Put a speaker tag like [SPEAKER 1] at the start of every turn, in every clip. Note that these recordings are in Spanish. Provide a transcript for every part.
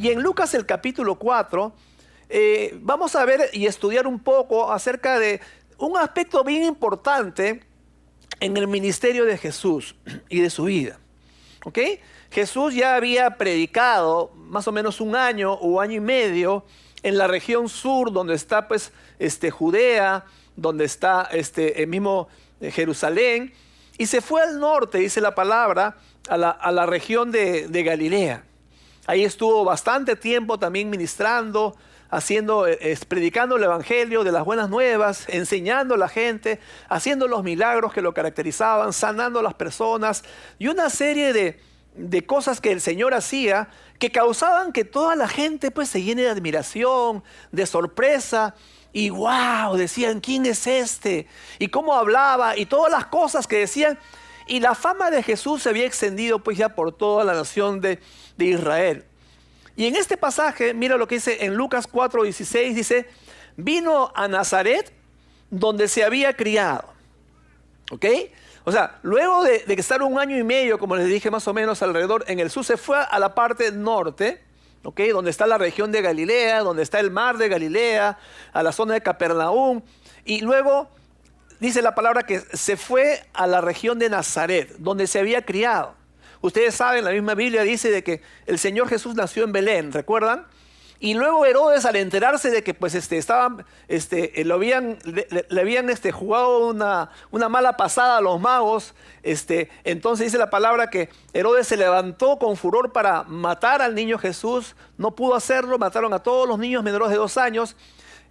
[SPEAKER 1] Y en Lucas el capítulo 4, vamos a ver y estudiar un poco acerca de un aspecto bien importante en el ministerio de Jesús y de su vida. ¿Ok? Jesús ya había predicado más o menos un año o año y medio en la región sur, donde está pues Judea, donde está el mismo Jerusalén, y se fue al norte, dice la palabra, a la región de Galilea. Ahí estuvo bastante tiempo también ministrando, predicando el evangelio de las buenas nuevas, enseñando a la gente, haciendo los milagros que lo caracterizaban, sanando a las personas y una serie de cosas que el Señor hacía que causaban que toda la gente pues se llene de admiración, de sorpresa y wow, decían, ¿quién es este? Y cómo hablaba y todas las cosas que decían. Y la fama de Jesús se había extendido pues ya por toda la nación de Israel. Y en este pasaje, mira lo que dice en Lucas 4:16, dice, vino a Nazaret donde se había criado. ¿Ok? O sea, luego de estar un año y medio, como les dije más o menos alrededor, en el sur, se fue a la parte norte, ¿ok? Donde está la región de Galilea, donde está el mar de Galilea, a la zona de Capernaum. Y luego dice la palabra que se fue a la región de Nazaret, donde se había criado. Ustedes saben, la misma Biblia dice de que el Señor Jesús nació en Belén, ¿recuerdan? Y luego Herodes, al enterarse de que pues le habían jugado una mala pasada a los magos, entonces dice la palabra que Herodes se levantó con furor para matar al niño Jesús. No pudo hacerlo, mataron a todos los niños menores de 2 años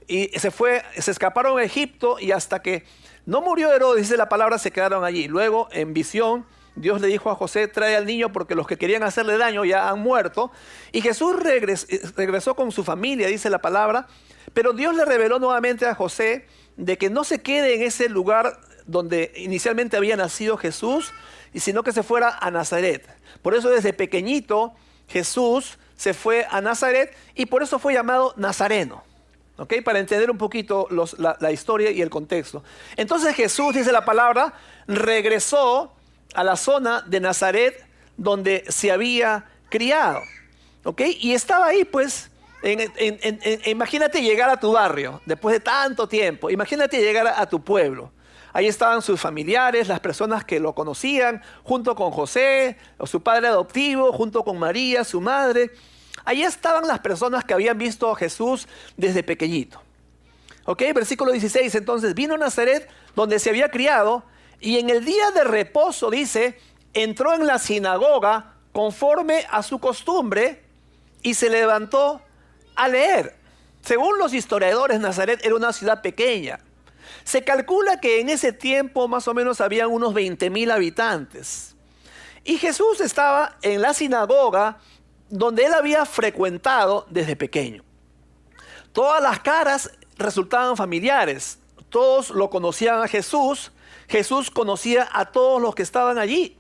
[SPEAKER 1] y se escaparon a Egipto, y hasta que no murió Herodes, dice la palabra, se quedaron allí. Luego, en visión, Dios le dijo a José, trae al niño porque los que querían hacerle daño ya han muerto. Y Jesús regresó con su familia, dice la palabra. Pero Dios le reveló nuevamente a José de que no se quede en ese lugar donde inicialmente había nacido Jesús, sino que se fuera a Nazaret. Por eso desde pequeñito Jesús se fue a Nazaret y por eso fue llamado Nazareno. ¿Ok? Para entender un poquito la historia y el contexto. Entonces Jesús, dice la palabra, regresó a la zona de Nazaret donde se había criado. ¿Ok? Y estaba ahí pues, imagínate llegar a tu barrio después de tanto tiempo, imagínate llegar a tu pueblo. Ahí estaban sus familiares, las personas que lo conocían, junto con José, o su padre adoptivo, junto con María, su madre. Allí estaban las personas que habían visto a Jesús desde pequeñito. ¿Ok? Versículo 16, entonces vino a Nazaret donde se había criado, y en el día de reposo, dice, entró en la sinagoga conforme a su costumbre y se levantó a leer. Según los historiadores, Nazaret era una ciudad pequeña. Se calcula que en ese tiempo más o menos habían unos 20,000 habitantes. Y Jesús estaba en la sinagoga donde él había frecuentado desde pequeño. Todas las caras resultaban familiares. Todos lo conocían a Jesús. Jesús conocía a todos los que estaban allí.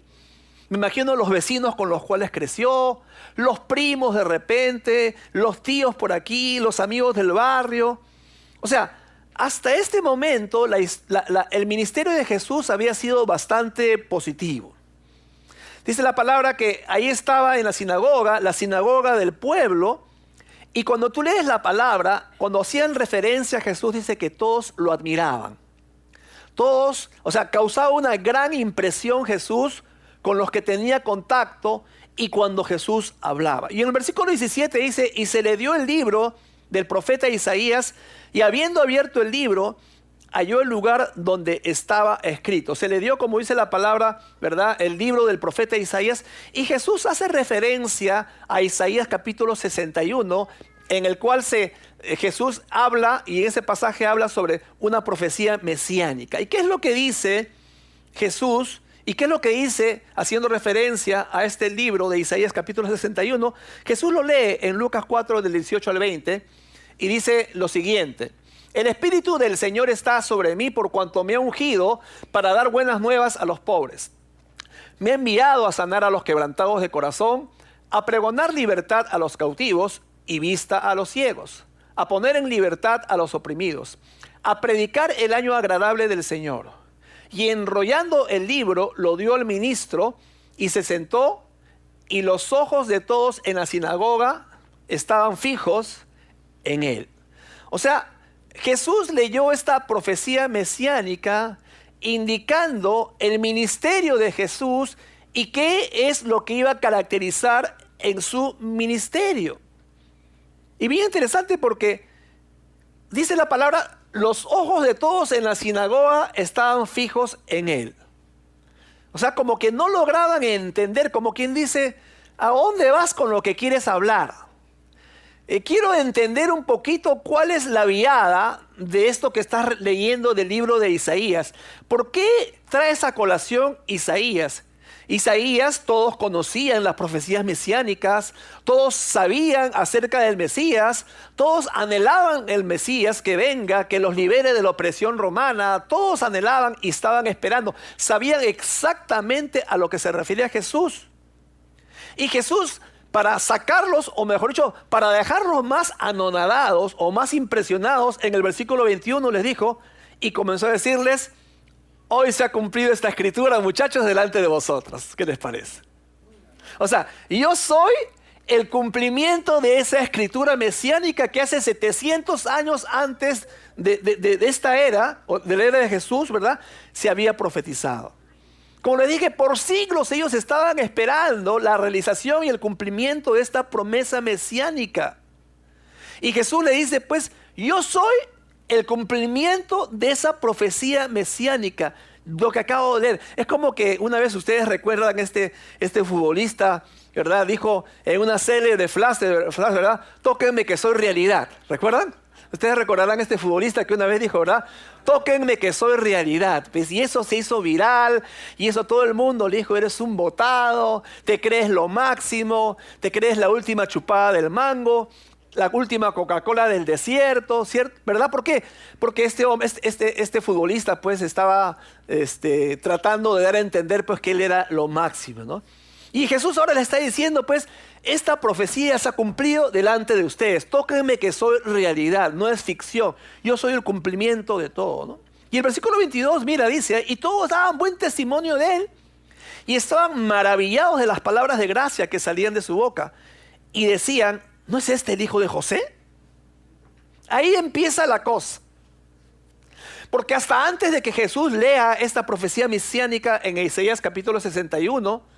[SPEAKER 1] Me imagino los vecinos con los cuales creció, los primos de repente, los tíos por aquí, los amigos del barrio. O sea, hasta este momento el ministerio de Jesús había sido bastante positivo. Dice la palabra que ahí estaba en la sinagoga del pueblo, y cuando tú lees la palabra, cuando hacían referencia a Jesús, dice que todos lo admiraban. Todos, o sea, causaba una gran impresión Jesús con los que tenía contacto y cuando Jesús hablaba. Y en el versículo 17 dice, y se le dio el libro del profeta Isaías, y habiendo abierto el libro, halló el lugar donde estaba escrito. Se le dio, como dice la palabra, ¿verdad?, el libro del profeta Isaías. Y Jesús hace referencia a Isaías capítulo 61, en el cual Jesús habla, y en ese pasaje habla sobre una profecía mesiánica. ¿Y qué es lo que dice Jesús? ¿Y qué es lo que dice, haciendo referencia a este libro de Isaías capítulo 61? Jesús lo lee en Lucas 4, del 18 al 20, y dice lo siguiente: el Espíritu del Señor está sobre mí por cuanto me ha ungido para dar buenas nuevas a los pobres. Me ha enviado a sanar a los quebrantados de corazón, a pregonar libertad a los cautivos y vista a los ciegos, a poner en libertad a los oprimidos, a predicar el año agradable del Señor. Y enrollando el libro, lo dio al ministro y se sentó, y los ojos de todos en la sinagoga estaban fijos en él. O sea, Jesús leyó esta profecía mesiánica indicando el ministerio de Jesús y qué es lo que iba a caracterizar en su ministerio. Y bien interesante porque dice la palabra, los ojos de todos en la sinagoga estaban fijos en él. O sea, como que no lograban entender, como quien dice, ¿a dónde vas con lo que quieres hablar? Quiero entender un poquito cuál es la viada de esto que estás leyendo del libro de Isaías. ¿Por qué traes a colación Isaías? Isaías, todos conocían las profecías mesiánicas, todos sabían acerca del Mesías, todos anhelaban el Mesías que venga, que los libere de la opresión romana, todos anhelaban y estaban esperando, sabían exactamente a lo que se refería Jesús. Y Jesús, para sacarlos, o mejor dicho, para dejarlos más anonadados o más impresionados, en el versículo 21 les dijo, y comenzó a decirles, hoy se ha cumplido esta escritura, muchachos, delante de vosotros. ¿Qué les parece? O sea, yo soy el cumplimiento de esa escritura mesiánica que hace 700 años antes de esta era, o de la era de Jesús, ¿verdad? Se había profetizado. Como les dije, por siglos ellos estaban esperando la realización y el cumplimiento de esta promesa mesiánica. Y Jesús le dice, pues, yo soy el cumplimiento de esa profecía mesiánica, lo que acabo de leer. Es como que una vez ustedes recuerdan este futbolista, ¿verdad? Dijo en una serie de flash, ¿verdad? Tóquenme que soy realidad. ¿Recuerdan? Ustedes recordarán este futbolista que una vez dijo, ¿verdad? Tóquenme que soy realidad. Pues, y eso se hizo viral, y eso todo el mundo le dijo, eres un botado, te crees lo máximo, te crees la última chupada del mango, la última Coca-Cola del desierto, ¿cierto? ¿Verdad? ¿Por qué? Porque este hombre, este futbolista, pues, estaba tratando de dar a entender, pues, que él era lo máximo, ¿no? Y Jesús ahora le está diciendo, pues, esta profecía se ha cumplido delante de ustedes. Tóquenme que soy realidad, no es ficción. Yo soy el cumplimiento de todo, ¿no? Y el versículo 22, mira, dice, y todos daban buen testimonio de él y estaban maravillados de las palabras de gracia que salían de su boca. Y decían, ¿no es este el hijo de José? Ahí empieza la cosa. Porque hasta antes de que Jesús lea esta profecía mesiánica en Isaías capítulo 61,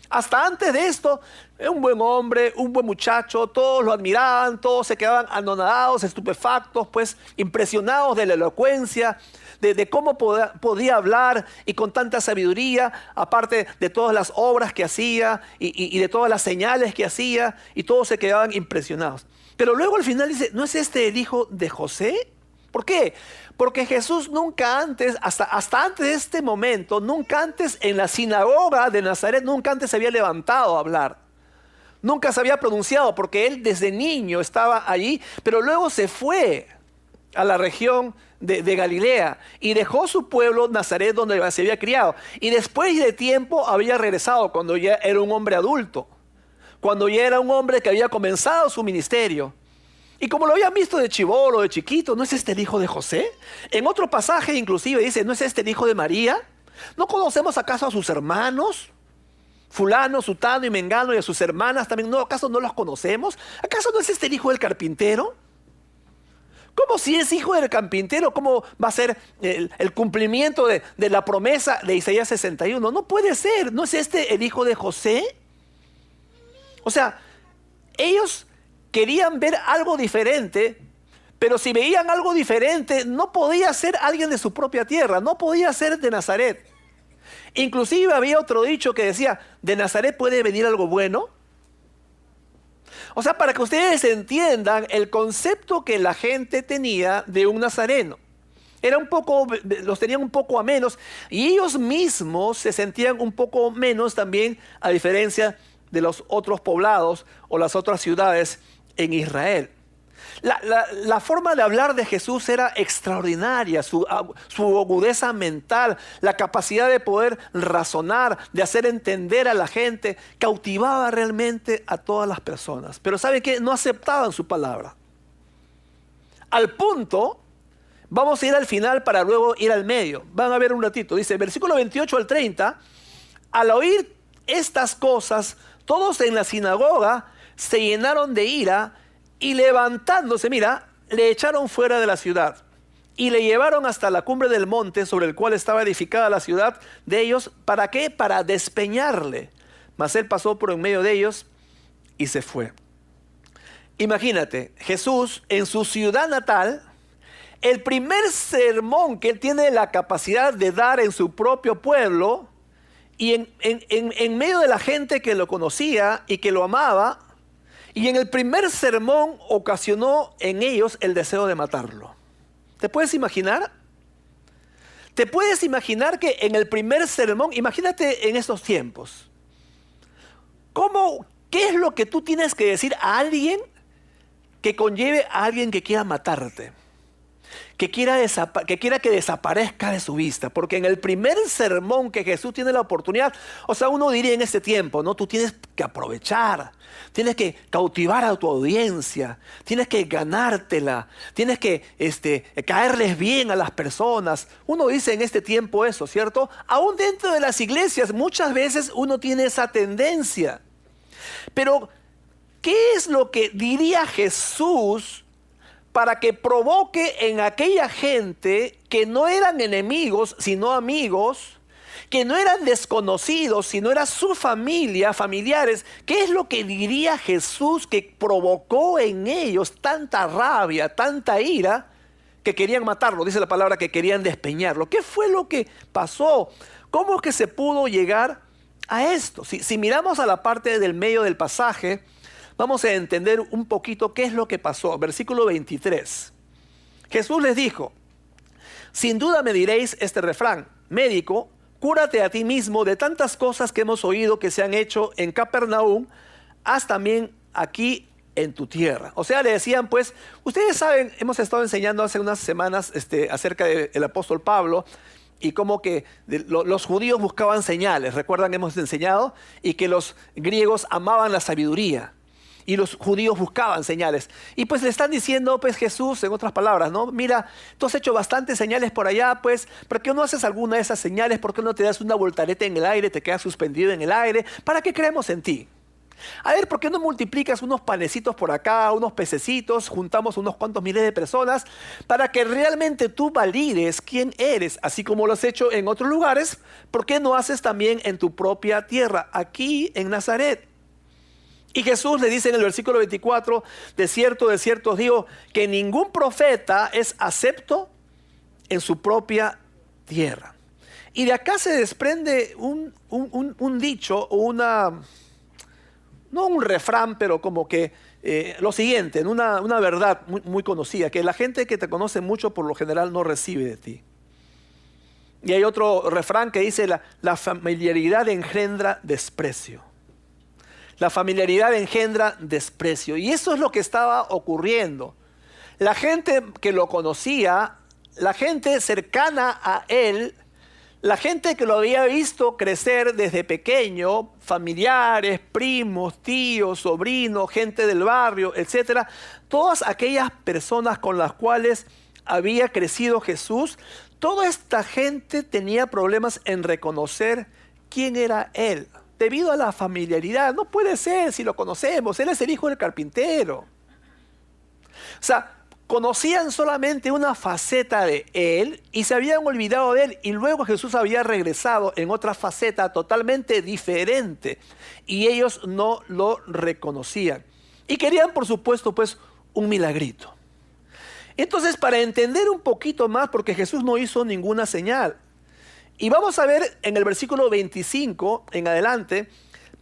[SPEAKER 1] hasta antes de esto, un buen hombre, un buen muchacho, todos lo admiraban, todos se quedaban anonadados, estupefactos, pues impresionados de la elocuencia, de cómo podía hablar y con tanta sabiduría, aparte de todas las obras que hacía y de todas las señales que hacía, y todos se quedaban impresionados. Pero luego al final dice, ¿no es este el hijo de José? ¿Por qué? Porque Jesús nunca antes, hasta antes de este momento, nunca antes en la sinagoga de Nazaret, nunca antes se había levantado a hablar. Nunca se había pronunciado porque él desde niño estaba allí, pero luego se fue a la región de Galilea y dejó su pueblo Nazaret donde se había criado. Y después de tiempo había regresado cuando ya era un hombre adulto, cuando ya era un hombre que había comenzado su ministerio. Y como lo habían visto de chibolo, de chiquito, ¿no es este el hijo de José? En otro pasaje inclusive dice, ¿no es este el hijo de María? ¿No conocemos acaso a sus hermanos? Fulano, sutano y mengano y a sus hermanas también, ¿no? ¿Acaso no los conocemos? ¿Acaso no es este el hijo del carpintero? ¿Cómo si es hijo del carpintero? ¿Cómo va a ser el cumplimiento de la promesa de Isaías 61? No puede ser, ¿no es este el hijo de José? O sea, ellos querían ver algo diferente, pero si veían algo diferente, no podía ser alguien de su propia tierra, no podía ser de Nazaret. Inclusive había otro dicho que decía, ¿de Nazaret puede venir algo bueno? O sea, para que ustedes entiendan el concepto que la gente tenía de un nazareno. Los tenían un poco a menos, y ellos mismos se sentían un poco menos también, a diferencia de los otros poblados o las otras ciudades en Israel. La forma de hablar de Jesús era extraordinaria, su agudeza mental, la capacidad de poder razonar, de hacer entender a la gente, cautivaba realmente a todas las personas. Pero ¿saben qué? No aceptaban su palabra. Al punto, vamos a ir al final para luego ir al medio. Van a ver un ratito, dice, versículo 28 al 30, al oír estas cosas, todos en la sinagoga se llenaron de ira Y levantándose, mira, le echaron fuera de la ciudad y le llevaron hasta la cumbre del monte sobre el cual estaba edificada la ciudad de ellos. ¿Para qué? Para despeñarle. Mas él pasó por en medio de ellos y se fue. Imagínate, Jesús en su ciudad natal, el primer sermón que él tiene la capacidad de dar en su propio pueblo y en medio de la gente que lo conocía y que lo amaba, y en el primer sermón ocasionó en ellos el deseo de matarlo. ¿Te puedes imaginar? ¿Te puedes imaginar que en el primer sermón, imagínate en estos tiempos, qué es lo que tú tienes que decir a alguien que conlleve a alguien que quiera matarte? Que quiera que desaparezca de su vista? Porque en el primer sermón que Jesús tiene la oportunidad, o sea, uno diría en este tiempo, ¿no? Tú tienes que aprovechar, tienes que cautivar a tu audiencia, tienes que ganártela, tienes que caerles bien a las personas. Uno dice en este tiempo eso, ¿cierto? Aún dentro de las iglesias muchas veces uno tiene esa tendencia. Pero, ¿qué es lo que diría Jesús para que provoque en aquella gente que no eran enemigos, sino amigos, que no eran desconocidos, sino era su familia, familiares? ¿Qué es lo que diría Jesús que provocó en ellos tanta rabia, tanta ira, que querían matarlo? Dice la palabra que querían despeñarlo. ¿Qué fue lo que pasó? ¿Cómo es que se pudo llegar a esto? Si miramos a la parte del medio del pasaje, vamos a entender un poquito qué es lo que pasó. Versículo 23. Jesús les dijo: sin duda me diréis este refrán: médico, cúrate a ti mismo. De tantas cosas que hemos oído que se han hecho en Capernaum, haz también aquí en tu tierra. O sea, le decían, pues, ustedes saben, hemos estado enseñando hace unas semanas acerca del apóstol Pablo, y como que los judíos buscaban señales. Recuerdan, hemos enseñado, y que los griegos amaban la sabiduría. Y los judíos buscaban señales. Y pues le están diciendo, pues, Jesús, en otras palabras, ¿no? Mira, tú has hecho bastantes señales por allá, pues, ¿por qué no haces alguna de esas señales? ¿Por qué no te das una voltareta en el aire, te quedas suspendido en el aire? ¿Para qué creemos en ti? A ver, ¿por qué no multiplicas unos panecitos por acá, unos pececitos, juntamos unos cuantos miles de personas para que realmente tú valides quién eres? Así como lo has hecho en otros lugares, ¿por qué no haces también en tu propia tierra, aquí en Nazaret? Y Jesús le dice en el versículo 24, de cierto os digo, que ningún profeta es acepto en su propia tierra. Y de acá se desprende un dicho, o no un refrán, pero como que lo siguiente, una verdad muy conocida, que la gente que te conoce mucho por lo general no recibe de ti. Y hay otro refrán que dice, la familiaridad engendra desprecio. La familiaridad engendra desprecio. Y eso es lo que estaba ocurriendo. La gente que lo conocía, la gente cercana a él, la gente que lo había visto crecer desde pequeño, familiares, primos, tíos, sobrinos, gente del barrio, etcétera, todas aquellas personas con las cuales había crecido Jesús, toda esta gente tenía problemas en reconocer quién era él. Debido a la familiaridad, no puede ser si lo conocemos, él es el hijo del carpintero. O sea, conocían solamente una faceta de él y se habían olvidado de él, y luego Jesús había regresado en otra faceta totalmente diferente y ellos no lo reconocían. Y querían, por supuesto, pues, un milagrito. Entonces, para entender un poquito más, porque Jesús no hizo ninguna señal, y vamos a ver en el versículo 25 en adelante,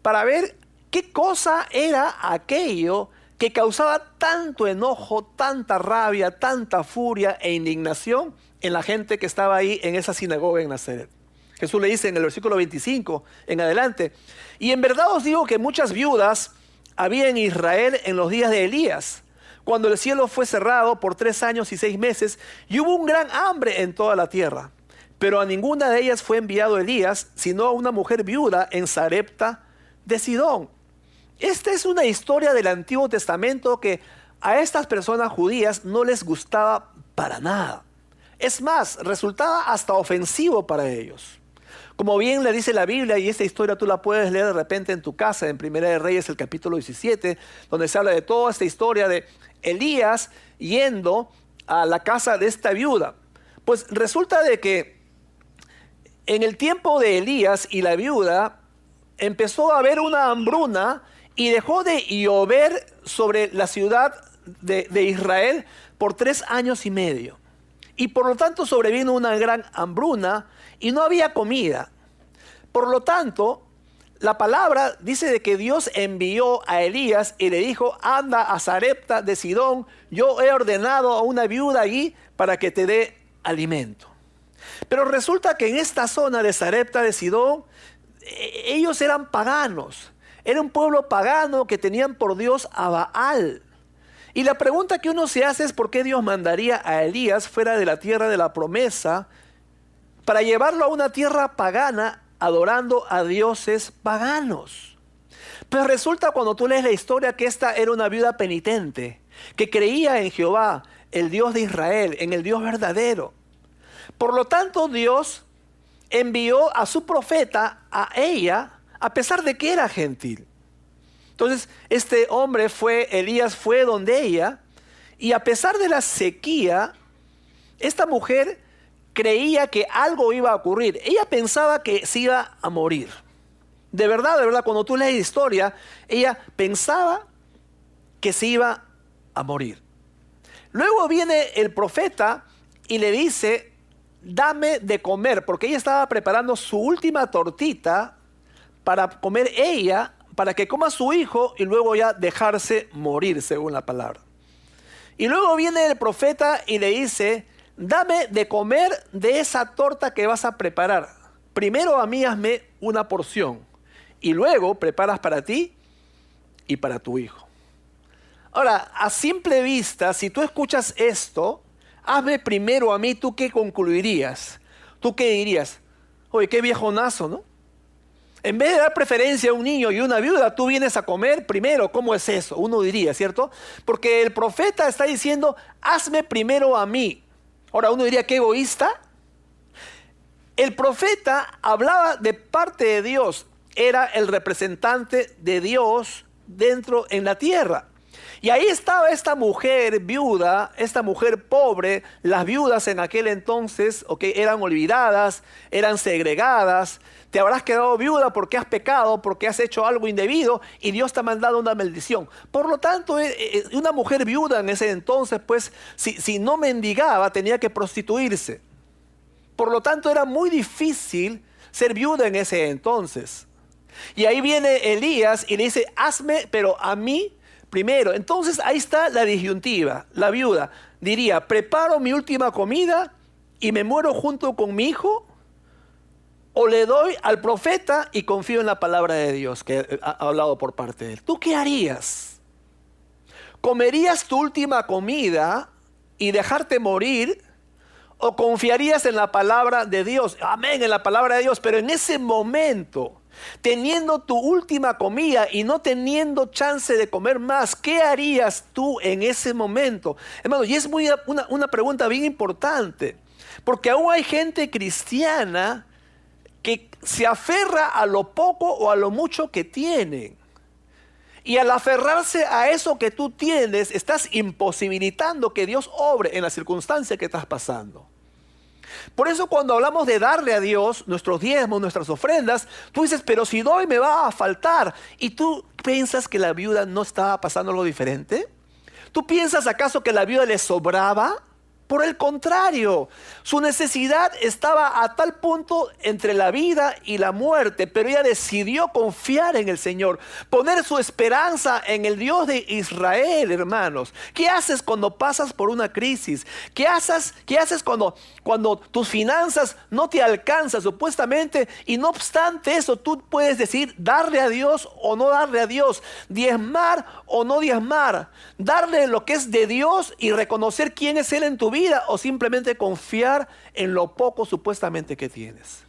[SPEAKER 1] para ver qué cosa era aquello que causaba tanto enojo, tanta rabia, tanta furia e indignación en la gente que estaba ahí en esa sinagoga en Nazaret. Jesús le dice en el versículo 25 en adelante: y en verdad os digo que muchas viudas había en Israel en los días de Elías, cuando el cielo fue cerrado por 3 años y 6 meses, y hubo un gran hambre en toda la tierra. Pero a ninguna de ellas fue enviado Elías, sino a una mujer viuda en Sarepta de Sidón. Esta es una historia del Antiguo Testamento que a estas personas judías no les gustaba para nada. Es más, resultaba hasta ofensivo para ellos. Como bien le dice la Biblia, y esta historia tú la puedes leer de repente en tu casa, en Primera de Reyes, el capítulo 17, donde se habla de toda esta historia de Elías yendo a la casa de esta viuda. Pues resulta de que en el tiempo de Elías y la viuda empezó a haber una hambruna y dejó de llover sobre la ciudad de Israel por 3 años y medio. Y por lo tanto sobrevino una gran hambruna y no había comida. Por lo tanto, la palabra dice de que Dios envió a Elías y le dijo: anda a Sarepta de Sidón, yo he ordenado a una viuda allí para que te dé alimento. Pero resulta que en esta zona de Sarepta de Sidón, ellos eran paganos. Era un pueblo pagano que tenían por Dios a Baal. Y la pregunta que uno se hace es: ¿por qué Dios mandaría a Elías fuera de la tierra de la promesa para llevarlo a una tierra pagana adorando a dioses paganos? Pero resulta, cuando tú lees la historia, que esta era una viuda penitente que creía en Jehová, el Dios de Israel, en el Dios verdadero. Por lo tanto, Dios envió a su profeta a ella, a pesar de que era gentil. Entonces, este hombre Elías fue donde ella, y a pesar de la sequía, esta mujer creía que algo iba a ocurrir. Ella pensaba que se iba a morir. De verdad, cuando tú lees la historia, ella pensaba que se iba a morir. Luego viene el profeta y le dice: dame de comer, porque ella estaba preparando su última tortita para comer ella, para que coma su hijo y luego ya dejarse morir, según la palabra. Y luego viene el profeta y le dice: dame de comer de esa torta que vas a preparar. Primero a mí hazme una porción y luego preparas para ti y para tu hijo. Ahora, a simple vista, si tú escuchas esto: hazme primero a mí, ¿tú qué concluirías? ¿Tú qué dirías? Oye, qué viejonazo, ¿no? En vez de dar preferencia a un niño y una viuda, tú vienes a comer primero. ¿Cómo es eso? Uno diría, ¿cierto? Porque el profeta está diciendo: hazme primero a mí. Ahora uno diría: qué egoísta. El profeta hablaba de parte de Dios. Era el representante de Dios dentro en la tierra. Y ahí estaba esta mujer viuda, esta mujer pobre. Las viudas en aquel entonces, eran olvidadas, eran segregadas. Te habrás quedado viuda porque has pecado, porque has hecho algo indebido y Dios te ha mandado una maldición. Por lo tanto, una mujer viuda en ese entonces, pues, si no mendigaba, tenía que prostituirse. Por lo tanto, era muy difícil ser viuda en ese entonces. Y ahí viene Elías y le dice: hazme, pero a mí primero. Entonces ahí está la disyuntiva. La viuda diría: preparo mi última comida y me muero junto con mi hijo, o le doy al profeta y confío en la palabra de Dios que ha hablado por parte de él. ¿Tú qué harías? ¿Comerías tu última comida y dejarte morir, o confiarías en la palabra de Dios? Amén, en la palabra de Dios. Pero en ese momento, teniendo tu última comida y no teniendo chance de comer más, ¿qué harías tú en ese momento? Hermano, y es una pregunta bien importante, porque aún hay gente cristiana que se aferra a lo poco o a lo mucho que tienen. Y al aferrarse a eso que tú tienes, estás imposibilitando que Dios obre en la circunstancia que estás pasando. Por eso, cuando hablamos de darle a Dios nuestros diezmos, nuestras ofrendas, tú dices: pero si doy me va a faltar. ¿Y tú piensas que la viuda no estaba pasando algo diferente? ¿Tú piensas acaso que la viuda le sobraba? Por el contrario, su necesidad estaba a tal punto entre la vida y la muerte, pero ella decidió confiar en el Señor, poner su esperanza en el Dios de Israel, hermanos. ¿Qué haces cuando pasas por una crisis? ¿Qué haces cuando tus finanzas no te alcanzan supuestamente? Y no obstante eso, tú puedes decir: darle a Dios o no darle a Dios, diezmar o no diezmar, darle lo que es de Dios y reconocer quién es Él en tu vida, o simplemente confiar en lo poco supuestamente que tienes.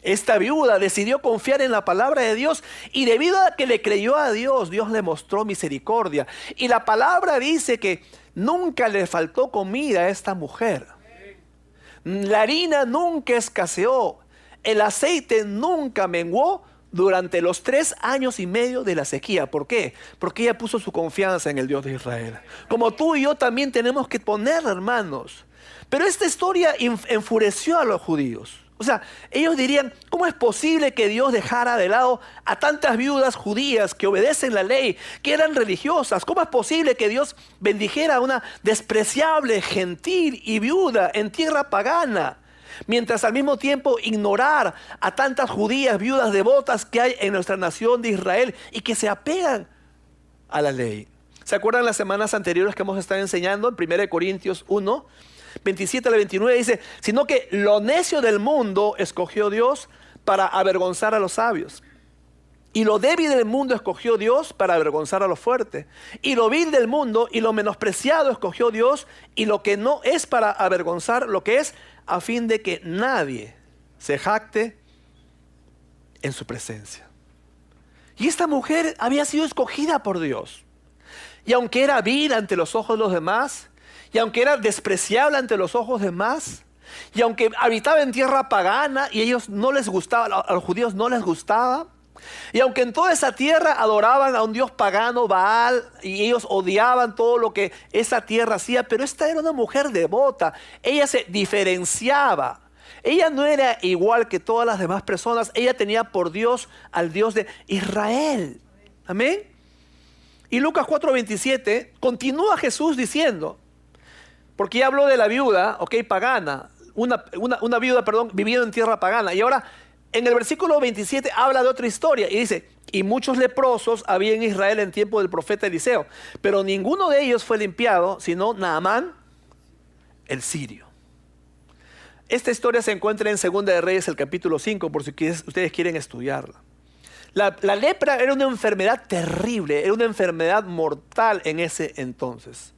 [SPEAKER 1] Esta viuda decidió confiar en la palabra de Dios, y debido a que le creyó a Dios, Dios le mostró misericordia. Y la palabra dice que nunca le faltó comida a esta mujer. La harina nunca escaseó. el aceite nunca menguó durante los 3 años y medio de la sequía. ¿Por qué? Porque ella puso su confianza en el Dios de Israel. Como tú y yo también tenemos que ponerla, hermanos. Pero esta historia enfureció a los judíos. O sea, ellos dirían, ¿cómo es posible que Dios dejara de lado a tantas viudas judías que obedecen la ley, que eran religiosas? ¿Cómo es posible que Dios bendijera a una despreciable, gentil y viuda en tierra pagana? Mientras al mismo tiempo ignorar a tantas judías viudas devotas que hay en nuestra nación de Israel y que se apegan a la ley. ¿Se acuerdan las semanas anteriores que hemos estado enseñando? En 1 Corintios 1, 27 al 29 dice, sino que lo necio del mundo escogió Dios para avergonzar a los sabios. Y lo débil del mundo escogió Dios para avergonzar a los fuertes. Y lo vil del mundo y lo menospreciado escogió Dios, y lo que no es para avergonzar lo que es, a fin de que nadie se jacte en su presencia. Y esta mujer había sido escogida por Dios. Y aunque era vil ante los ojos de los demás, y aunque era despreciable ante los ojos de demás, y aunque habitaba en tierra pagana y ellos no les gustaba, a los judíos no les gustaba, y aunque en toda esa tierra adoraban a un dios pagano, Baal, y ellos odiaban todo lo que esa tierra hacía, pero esta era una mujer devota. Ella se diferenciaba. Ella no era igual que todas las demás personas. Ella tenía por Dios al Dios de Israel. Amén. Y Lucas 4:27 continúa Jesús diciendo, porque ya habló de la viuda, pagana, una viuda, viviendo en tierra pagana. Y ahora en el versículo 27 habla de otra historia y dice, y muchos leprosos había en Israel en tiempo del profeta Eliseo, pero ninguno de ellos fue limpiado, sino Naamán, el sirio. Esta historia se encuentra en 2 de Reyes, el capítulo 5, por si ustedes quieren estudiarla. La lepra era una enfermedad terrible, era una enfermedad mortal en ese entonces.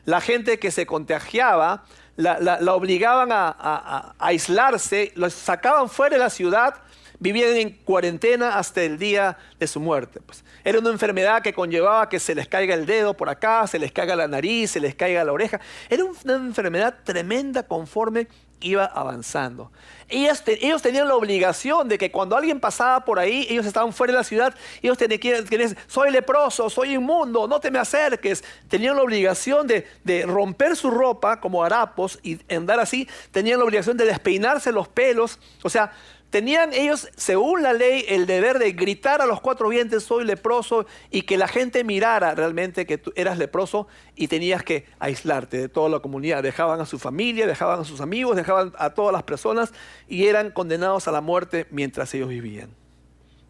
[SPEAKER 1] La gente que se contagiaba la obligaban a aislarse, los sacaban fuera de la ciudad, vivían en cuarentena hasta el día de su muerte. Pues, era una enfermedad que conllevaba que se les caiga el dedo por acá, se les caiga la nariz, se les caiga la oreja. Era una enfermedad tremenda conforme iba avanzando. Ellos tenían la obligación de que cuando alguien pasaba por ahí, ellos estaban fuera de la ciudad, ellos tenían que decir, soy leproso, soy inmundo, no te me acerques. Tenían la obligación de romper su ropa como harapos y andar así. Tenían la obligación de despeinarse los pelos. O sea, tenían ellos, según la ley, el deber de gritar a los 4 vientos, soy leproso, y que la gente mirara realmente que tú eras leproso y tenías que aislarte de toda la comunidad. Dejaban a su familia, dejaban a sus amigos, dejaban a todas las personas y eran condenados a la muerte mientras ellos vivían,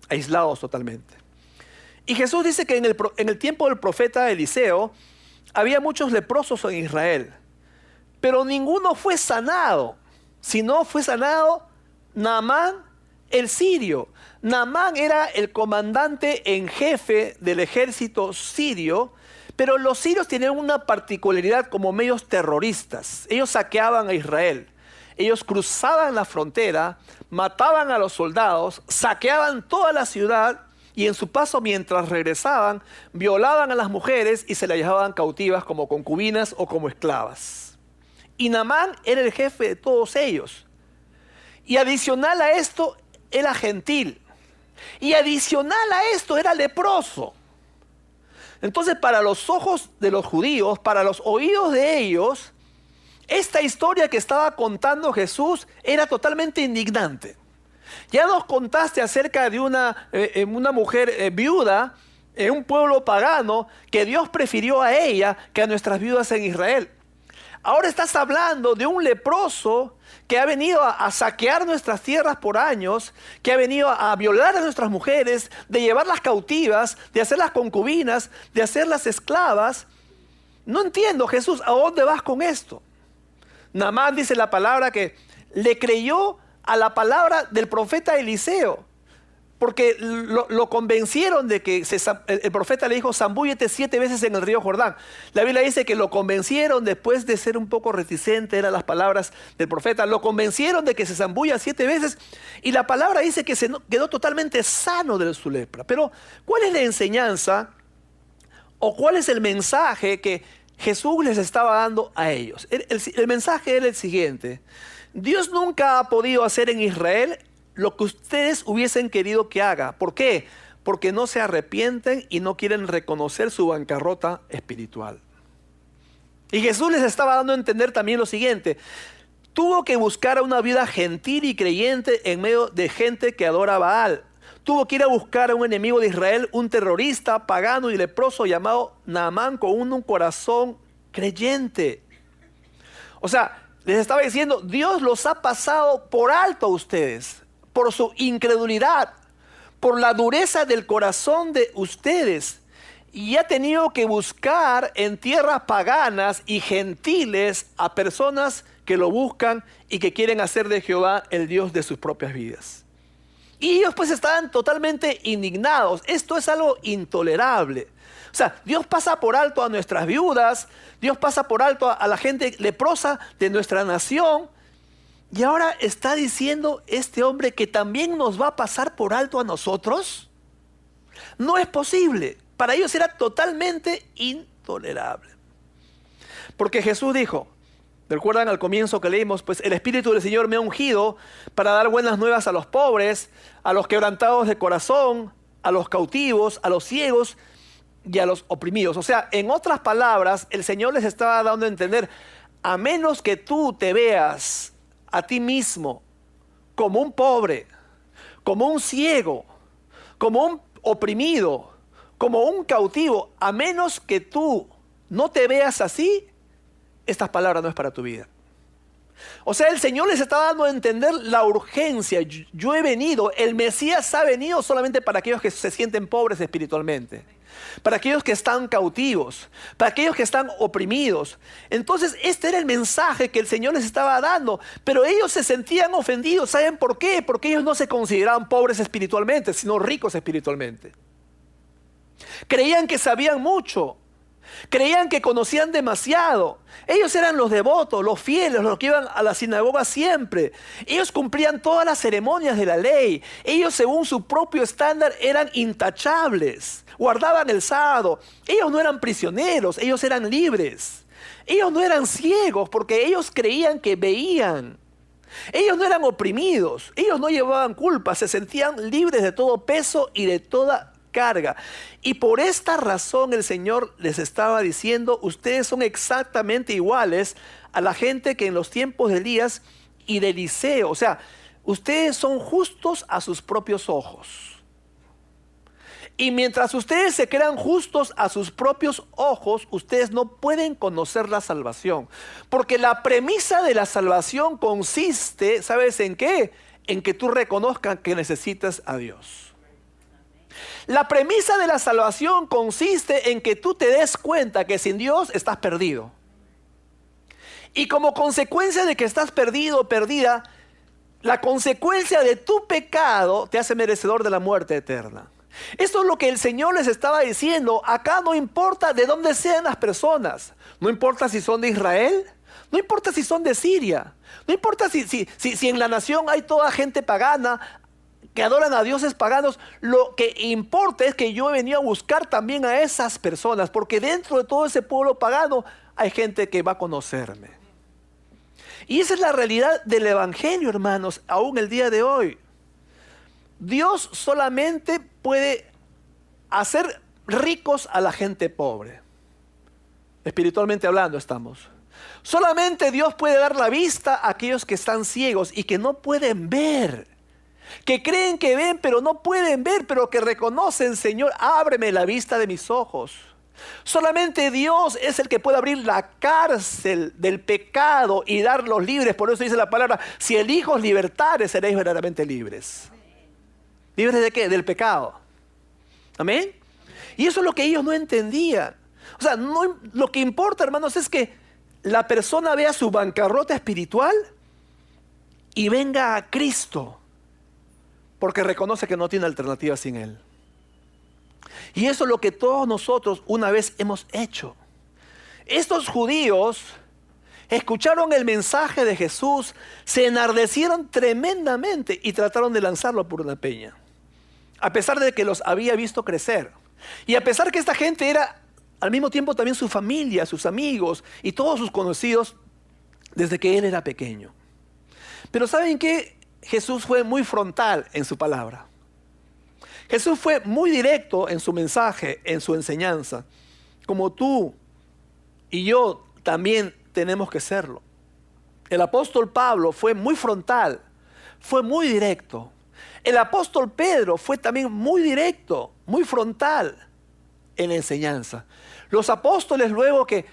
[SPEAKER 1] aislados totalmente. Y Jesús dice que en el tiempo del profeta Eliseo había muchos leprosos en Israel, pero ninguno fue sanado, sino fue sanado Naamán, el sirio. Naamán era el comandante en jefe del ejército sirio, pero los sirios tenían una particularidad como medios terroristas. Ellos saqueaban a Israel. Ellos cruzaban la frontera, mataban a los soldados, saqueaban toda la ciudad y en su paso mientras regresaban, violaban a las mujeres y se las llevaban cautivas como concubinas o como esclavas. Y Naamán era el jefe de todos ellos. Y adicional a esto, era gentil. Y adicional a esto, era leproso. Entonces, para los ojos de los judíos, para los oídos de ellos, esta historia que estaba contando Jesús era totalmente indignante. Ya nos contaste acerca de una mujer viuda en un pueblo pagano que Dios prefirió a ella que a nuestras viudas en Israel. Ahora estás hablando de un leproso que ha venido a saquear nuestras tierras por años, que ha venido a violar a nuestras mujeres, de llevarlas cautivas, de hacerlas concubinas, de hacerlas esclavas. No entiendo, Jesús, ¿a dónde vas con esto? Naamán dice la palabra que le creyó a la palabra del profeta Eliseo, porque lo convencieron de que el profeta le dijo, zambúllete 7 veces en el río Jordán. La Biblia dice que lo convencieron después de ser un poco reticente, eran las palabras del profeta, lo convencieron de que se zambulla 7 veces y la palabra dice que quedó totalmente sano de su lepra. Pero, ¿cuál es la enseñanza o cuál es el mensaje que Jesús les estaba dando a ellos? El mensaje era el siguiente: Dios nunca ha podido hacer en Israel lo que ustedes hubiesen querido que haga. ¿Por qué? Porque no se arrepienten y no quieren reconocer su bancarrota espiritual. Y Jesús les estaba dando a entender también lo siguiente: tuvo que buscar a una viuda gentil y creyente en medio de gente que adora a Baal. Tuvo que ir a buscar a un enemigo de Israel, un terrorista pagano y leproso llamado Naamán, con un corazón creyente. O sea, les estaba diciendo, Dios los ha pasado por alto a ustedes, por su incredulidad, por la dureza del corazón de ustedes. Y ha tenido que buscar en tierras paganas y gentiles a personas que lo buscan y que quieren hacer de Jehová el Dios de sus propias vidas. Y ellos pues estaban totalmente indignados. Esto es algo intolerable. O sea, Dios pasa por alto a nuestras viudas, Dios pasa por alto a la gente leprosa de nuestra nación. Y ahora está diciendo este hombre que también nos va a pasar por alto a nosotros. No es posible. Para ellos era totalmente intolerable. Porque Jesús dijo, ¿recuerdan al comienzo que leímos? Pues el Espíritu del Señor me ha ungido para dar buenas nuevas a los pobres, a los quebrantados de corazón, a los cautivos, a los ciegos y a los oprimidos. O sea, en otras palabras, el Señor les estaba dando a entender, a menos que tú te veas a ti mismo como un pobre, como un ciego, como un oprimido, como un cautivo, a menos que tú no te veas así, estas palabras no es para tu vida. O sea, el Señor les está dando a entender la urgencia. Yo he venido, el Mesías ha venido solamente para aquellos que se sienten pobres espiritualmente, para aquellos que están cautivos, para aquellos que están oprimidos. Entonces este era el mensaje que el Señor les estaba dando, pero ellos se sentían ofendidos. ¿Saben por qué? Porque ellos no se consideraban pobres espiritualmente, sino ricos espiritualmente. Creían que sabían mucho, creían que conocían demasiado. Ellos eran los devotos, los fieles, los que iban a la sinagoga siempre. Ellos cumplían todas las ceremonias de la ley. Ellos, según su propio estándar, eran intachables. Guardaban el sábado. Ellos no eran prisioneros, ellos eran libres. Ellos no eran ciegos porque ellos creían que veían. Ellos no eran oprimidos, ellos no llevaban culpa, se sentían libres de todo peso y de toda carga. Y por esta razón el Señor les estaba diciendo, ustedes son exactamente iguales a la gente que en los tiempos de Elías y de Eliseo. O sea, ustedes son justos a sus propios ojos. Y mientras ustedes se crean justos a sus propios ojos, ustedes no pueden conocer la salvación. Porque la premisa de la salvación consiste, ¿sabes en qué? En que tú reconozcas que necesitas a Dios. La premisa de la salvación consiste en que tú te des cuenta que sin Dios estás perdido. Y como consecuencia de que estás perdido o perdida, la consecuencia de tu pecado te hace merecedor de la muerte eterna. Esto es lo que el Señor les estaba diciendo. Acá no importa de dónde sean las personas. No importa si son de Israel. No importa si son de Siria. No importa si en la nación hay toda gente pagana que adoran a dioses paganos. Lo que importa es que yo he venido a buscar también a esas personas, porque dentro de todo ese pueblo pagano hay gente que va a conocerme. Y esa es la realidad del evangelio, hermanos, aún el día de hoy. Dios solamente puede hacer ricos a la gente pobre. Espiritualmente hablando estamos. Solamente Dios puede dar la vista a aquellos que están ciegos y que no pueden ver. Que creen que ven pero no pueden ver, pero que reconocen, Señor, ábreme la vista de mis ojos. Solamente Dios es el que puede abrir la cárcel del pecado y darlos libres. Por eso dice la palabra, si el Hijo os libertare, seréis verdaderamente libres. ¿Libres de qué? Del pecado. ¿Amén? Y eso es lo que ellos no entendían. O sea, lo que importa, hermanos, es que la persona vea su bancarrota espiritual y venga a Cristo, porque reconoce que no tiene alternativa sin Él. Y eso es lo que todos nosotros una vez hemos hecho. Estos judíos escucharon el mensaje de Jesús, se enardecieron tremendamente y trataron de lanzarlo por una peña. A pesar de que los había visto crecer. Y a pesar que esta gente era al mismo tiempo también su familia, sus amigos y todos sus conocidos desde que él era pequeño. Pero ¿saben qué? Jesús fue muy frontal en su palabra. Jesús fue muy directo en su mensaje, en su enseñanza, como tú y yo también tenemos que serlo. El apóstol Pablo fue muy frontal, fue muy directo. El apóstol Pedro fue también muy directo, muy frontal en la enseñanza. Los apóstoles luego que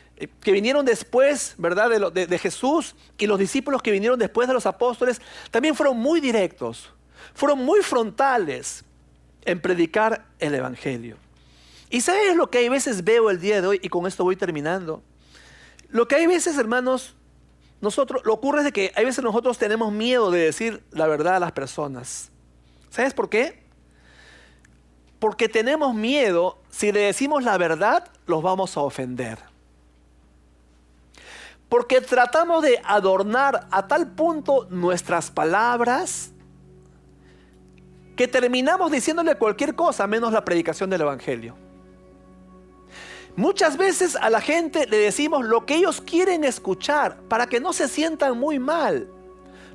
[SPEAKER 1] vinieron después, ¿verdad?, de Jesús, y los discípulos que vinieron después de los apóstoles, también fueron muy directos, fueron muy frontales en predicar el evangelio. ¿Y sabes lo que hay veces veo el día de hoy? Y con esto voy terminando. Lo que hay veces, hermanos, lo ocurre es de que hay veces nosotros tenemos miedo de decir la verdad a las personas. ¿Sabes por qué? Porque tenemos miedo, si le decimos la verdad, los vamos a ofender. Porque tratamos de adornar a tal punto nuestras palabras que terminamos diciéndole cualquier cosa menos la predicación del evangelio. Muchas veces a la gente le decimos lo que ellos quieren escuchar para que no se sientan muy mal.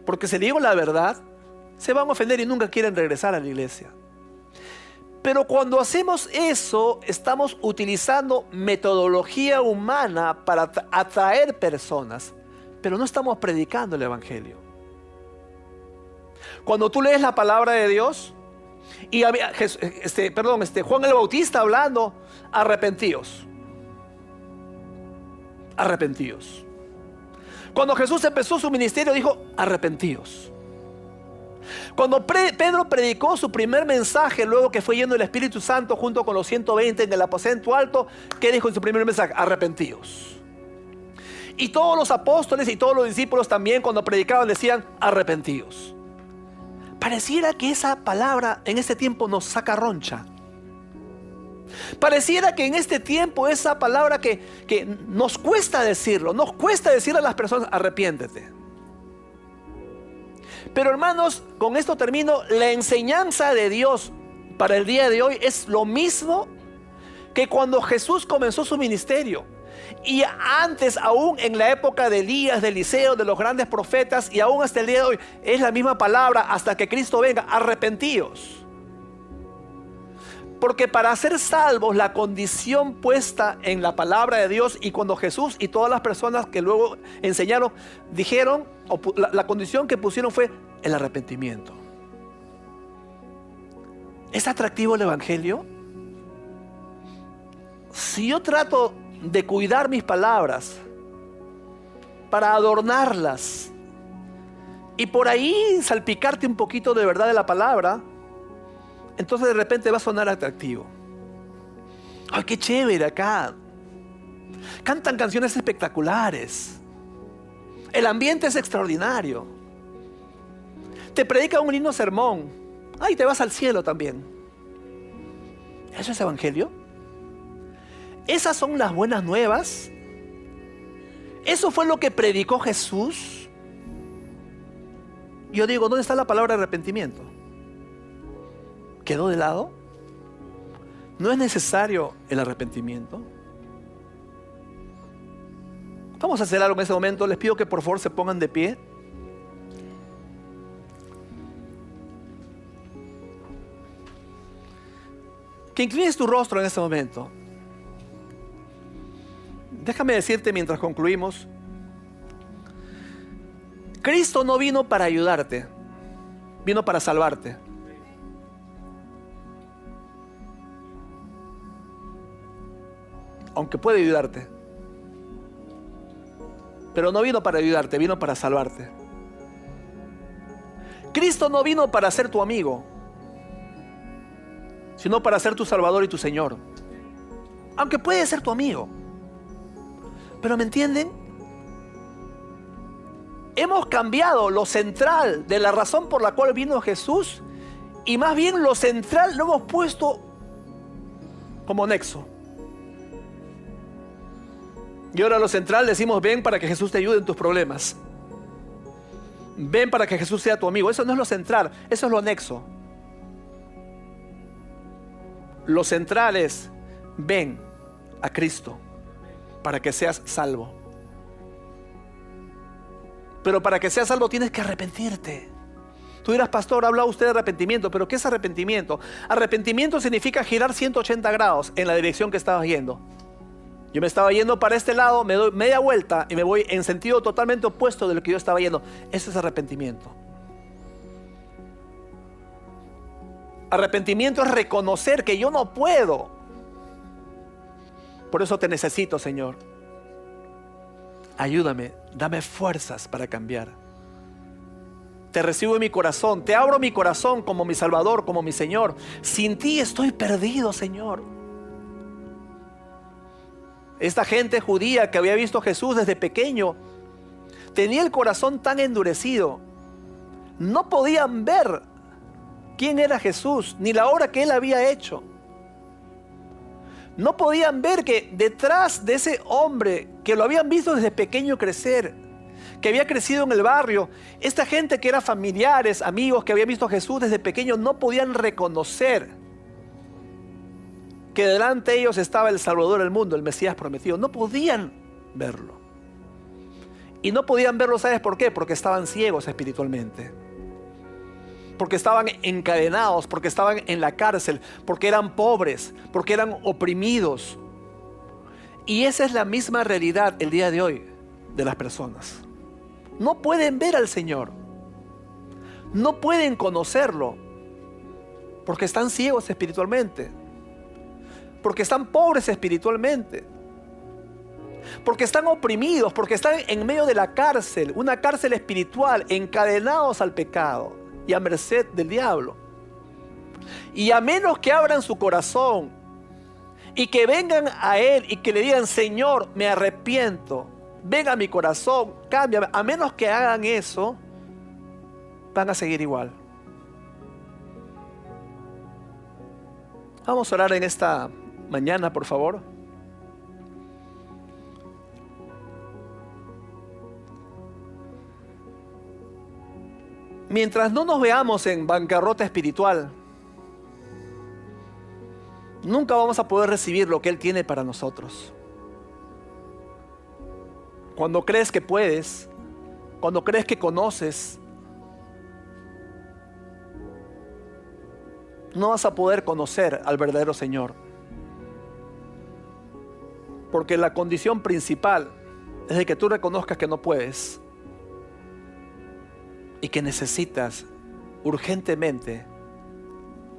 [SPEAKER 1] Porque si le digo la verdad, se van a ofender y nunca quieren regresar a la iglesia. Pero cuando hacemos eso, estamos utilizando metodología humana para atraer personas, pero no estamos predicando el evangelio. Cuando tú lees la palabra de Dios y Juan el Bautista hablando, arrepentíos. Arrepentíos. Cuando Jesús empezó su ministerio dijo, arrepentíos. Cuando Pedro predicó su primer mensaje, luego que fue lleno del Espíritu Santo junto con los 120 en el aposento alto, ¿qué dijo en su primer mensaje? Arrepentíos. Y todos los apóstoles y todos los discípulos también cuando predicaban decían, arrepentíos. Pareciera que esa palabra en este tiempo nos saca roncha. Pareciera que en este tiempo esa palabra que nos cuesta decirlo, nos cuesta decirle a las personas, arrepiéntete. Pero hermanos, con esto termino. La enseñanza de Dios para el día de hoy es lo mismo que cuando Jesús comenzó su ministerio. Y antes, aún en la época de Elías, de Eliseo, de los grandes profetas, y aún hasta el día de hoy, es la misma palabra hasta que Cristo venga. Arrepentíos. Porque para ser salvos, la condición puesta en la palabra de Dios, y cuando Jesús y todas las personas que luego enseñaron, dijeron, la condición que pusieron fue el arrepentimiento. ¿Es atractivo el evangelio? Si yo trato de cuidar mis palabras para adornarlas y por ahí salpicarte un poquito de verdad de la palabra, entonces de repente va a sonar atractivo. ¡Ay, qué chévere acá! Cantan canciones espectaculares. El ambiente es extraordinario. Te predica un lindo sermón. ¡Ay, te vas al cielo también! ¿Eso es evangelio? ¿Esas son las buenas nuevas? ¿Eso fue lo que predicó Jesús? Yo digo, ¿dónde está la palabra arrepentimiento? ¿Quedó de lado? ¿No es necesario el arrepentimiento? Vamos a hacer algo en ese momento. Les pido que por favor se pongan de pie. Que inclines tu rostro en este momento. Déjame decirte mientras concluimos. Cristo no vino para ayudarte, vino para salvarte. Aunque puede ayudarte, pero no vino para ayudarte, vino para salvarte. Cristo no vino para ser tu amigo, sino para ser tu Salvador y tu Señor. Aunque puede ser tu amigo. Pero ¿me entienden? Hemos cambiado lo central de la razón por la cual vino Jesús, y más bien lo central lo hemos puesto como nexo. Y ahora lo central decimos, ven para que Jesús te ayude en tus problemas. Ven para que Jesús sea tu amigo. Eso no es lo central, eso es lo nexo. Lo central es, ven a Cristo para que seas salvo. Pero para que seas salvo tienes que arrepentirte. Tú dirás, pastor, habla usted de arrepentimiento, pero ¿qué es arrepentimiento? Arrepentimiento significa girar 180 grados en la dirección que estabas yendo. Yo me estaba yendo para este lado, me doy media vuelta y me voy en sentido totalmente opuesto de lo que yo estaba yendo. Eso es arrepentimiento. Arrepentimiento es reconocer que yo no puedo. Por eso te necesito, Señor. Ayúdame, dame fuerzas para cambiar. Te recibo en mi corazón, te abro mi corazón como mi Salvador, como mi Señor. Sin ti estoy perdido, Señor. Esta gente judía que había visto a Jesús desde pequeño tenía el corazón tan endurecido. No podían ver quién era Jesús, ni la obra que Él había hecho. No podían ver que detrás de ese hombre que lo habían visto desde pequeño crecer, que había crecido en el barrio, esta gente que eran familiares, amigos, que habían visto a Jesús desde pequeño, no podían reconocer que delante de ellos estaba el Salvador del mundo, el Mesías prometido. No podían verlo. Y no podían verlo, ¿sabes por qué? Porque estaban ciegos espiritualmente. Porque estaban encadenados, porque estaban en la cárcel, porque eran pobres, porque eran oprimidos. Y esa es la misma realidad el día de hoy de las personas. No pueden ver al Señor. No pueden conocerlo. Porque están ciegos espiritualmente. Porque están pobres espiritualmente. Porque están oprimidos, porque están en medio de la cárcel, una cárcel espiritual, encadenados al pecado y a merced del diablo. Y a menos que abran su corazón y que vengan a Él y que le digan, Señor, me arrepiento, ven a mi corazón, cámbiame, a menos que hagan eso, van a seguir igual. Vamos a orar en esta mañana, por favor. Mientras no nos veamos en bancarrota espiritual, nunca vamos a poder recibir lo que Él tiene para nosotros. Cuando crees que puedes, cuando crees que conoces, no vas a poder conocer al verdadero Señor. Porque la condición principal es de que tú reconozcas que no puedes y que necesitas urgentemente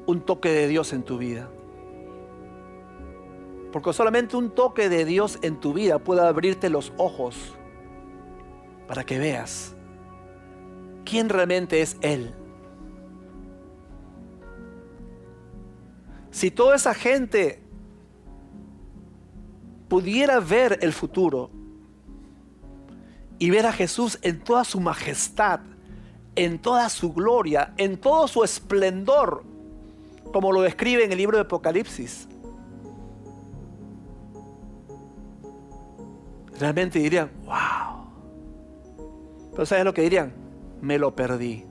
[SPEAKER 1] un toque de Dios en tu vida. Porque solamente un toque de Dios en tu vida puede abrirte los ojos para que veas quién realmente es Él. Si toda esa gente pudiera ver el futuro y ver a Jesús en toda su majestad, en toda su gloria, en todo su esplendor, como lo describe en el libro de Apocalipsis, realmente dirían, wow. Pero ¿sabes lo que dirían? Me lo perdí.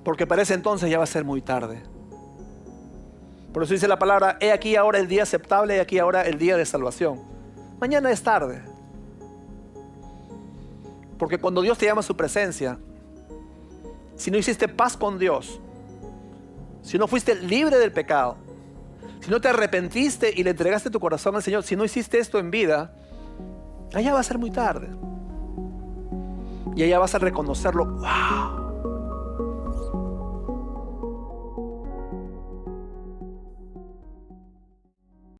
[SPEAKER 1] Porque para ese entonces ya va a ser muy tarde. Por eso dice la palabra, he aquí ahora el día aceptable, he aquí ahora el día de salvación. Mañana es tarde. Porque cuando Dios te llama a su presencia, si no hiciste paz con Dios, si no fuiste libre del pecado, si no te arrepentiste y le entregaste tu corazón al Señor, si no hiciste esto en vida, allá va a ser muy tarde. Y allá vas a reconocerlo, wow.